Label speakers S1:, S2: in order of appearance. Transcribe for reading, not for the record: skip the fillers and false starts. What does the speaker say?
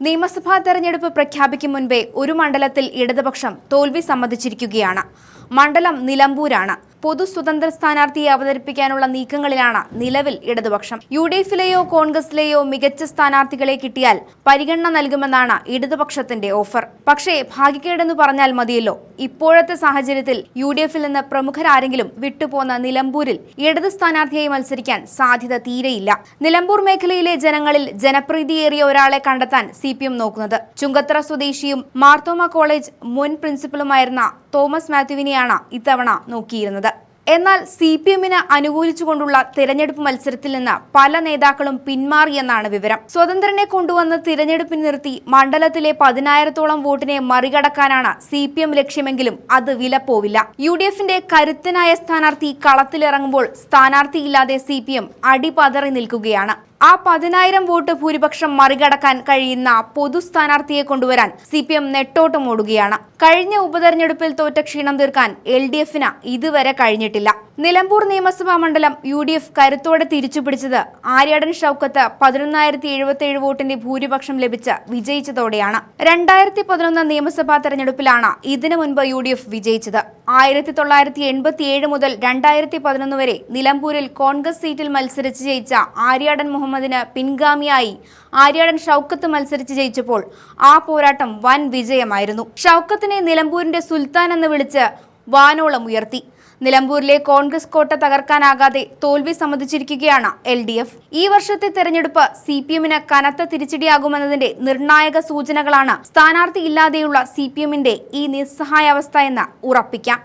S1: നിയമസഭാ തെരഞ്ഞെടുപ്പ് പ്രഖ്യാപിക്കും മുൻപേ ഒരു മണ്ഡലത്തിൽ ഇടതുപക്ഷം തോൽവി സമ്മതിച്ചിരിക്കുകയാണ്. മണ്ഡലം നിലമ്പൂരാണ്. പൊതു സ്വതന്ത്ര സ്ഥാനാർത്ഥിയെ അവതരിപ്പിക്കാനുള്ള നീക്കങ്ങളിലാണ് നിലവിൽ ഇടതുപക്ഷം. UDF-ലെയോ കോൺഗ്രസിലെയോ മികച്ച സ്ഥാനാർത്ഥികളെ കിട്ടിയാൽ പരിഗണന നൽകുമെന്നാണ് ഇടതുപക്ഷത്തിന്റെ ഓഫർ. പക്ഷേ ഭാഗ്യക്കേടെന്ന് പറഞ്ഞാൽ മതിയല്ലോ. ഇപ്പോഴത്തെ സാഹചര്യത്തിൽ UDF-ൽ നിന്ന് പ്രമുഖരാരെങ്കിലും വിട്ടുപോന്ന നിലമ്പൂരിൽ ഇടത് സ്ഥാനാർത്ഥിയായി മത്സരിക്കാൻ സാധ്യത തീരെയില്ല. നിലമ്പൂർ മേഖലയിലെ ജനങ്ങളിൽ ജനപ്രീതിയേറിയ ഒരാളെ കണ്ടെത്താൻ CPM നോക്കുന്നത്. ചുങ്കത്തറ സ്വദേശിയും മാർത്തോമ കോളേജ് മുൻ പ്രിൻസിപ്പലുമായിരുന്ന തോമസ് മാത്യുവിനെയാണ് ഇത്തവണ നോക്കിയിരുന്നത്. എന്നാൽ CPM-ന് അനുകൂലിച്ചുകൊണ്ടുള്ള തെരഞ്ഞെടുപ്പ് മത്സരത്തിൽ നിന്ന് പല നേതാക്കളും പിന്മാറിയെന്നാണ് വിവരം. സ്വതന്ത്രനെ കൊണ്ടുവന്ന് തിരഞ്ഞെടുപ്പിൽ നിർത്തി മണ്ഡലത്തിലെ 10,000-ഓളം വോട്ടിനെ മറികടക്കാനാണ് CPM ലക്ഷ്യമെങ്കിലും അത് വിലപ്പോവില്ല. UDF-ന്റെ കരുത്തനായ സ്ഥാനാർത്ഥി കളത്തിലിറങ്ങുമ്പോൾ സ്ഥാനാർത്ഥിയില്ലാതെ CPM അടിപതറി നിൽക്കുകയാണ്. ആ 10,000 വോട്ട് ഭൂരിപക്ഷം മറികടക്കാൻ കഴിയുന്ന പൊതു സ്ഥാനാർത്ഥിയെ കൊണ്ടുവരാൻ CPM നെട്ടോട്ടമോടുകയാണ്. കഴിഞ്ഞ ഉപതെരഞ്ഞെടുപ്പിൽ തോറ്റ ക്ഷീണം തീർക്കാൻ LDF-ന് ഇതുവരെ കഴിഞ്ഞിട്ടില്ല. നിലമ്പൂർ നിയമസഭാ മണ്ഡലം UDF കരുത്തോടെ തിരിച്ചുപിടിച്ചത് ആര്യാടൻ ഷൗക്കത്ത് 11,077 വോട്ടിന്റെ ഭൂരിപക്ഷം ലഭിച്ച് വിജയിച്ചതോടെയാണ്. 2011 നിയമസഭാ തെരഞ്ഞെടുപ്പിലാണ് ഇതിനു മുൻപ് UDF വിജയിച്ചത്. 1987 മുതൽ 2011 വരെ നിലമ്പൂരിൽ കോൺഗ്രസ് സീറ്റിൽ മത്സരിച്ച് ജയിച്ച ആര്യാടൻ മുഹമ്മദിന് പിൻഗാമിയായി ആര്യാടൻ ഷൗക്കത്ത് മത്സരിച്ച് ജയിച്ചപ്പോൾ ആ പോരാട്ടം വൻ വിജയമായിരുന്നു. ഷൗക്കത്തിനെ നിലമ്പൂരിന്റെ സുൽത്താൻ എന്ന് വിളിച്ച് വാനോളം ഉയർത്തി. നിലമ്പൂരിലെ കോൺഗ്രസ് കോട്ട തകർക്കാനാകാതെ തോൽവി സമ്മതിച്ചിരിക്കുകയാണ് LDF. ഈ വർഷത്തെ തെരഞ്ഞെടുപ്പ് CPM-ന് കനത്ത തിരിച്ചടിയാകുമെന്നതിന്റെ നിർണായക സൂചനകളാണ് സ്ഥാനാർത്ഥി ഇല്ലാതെയുള്ള CPM-ന്റെ ഈ നിസ്സഹായാവസ്ഥ എന്ന് ഉറപ്പിക്കാം.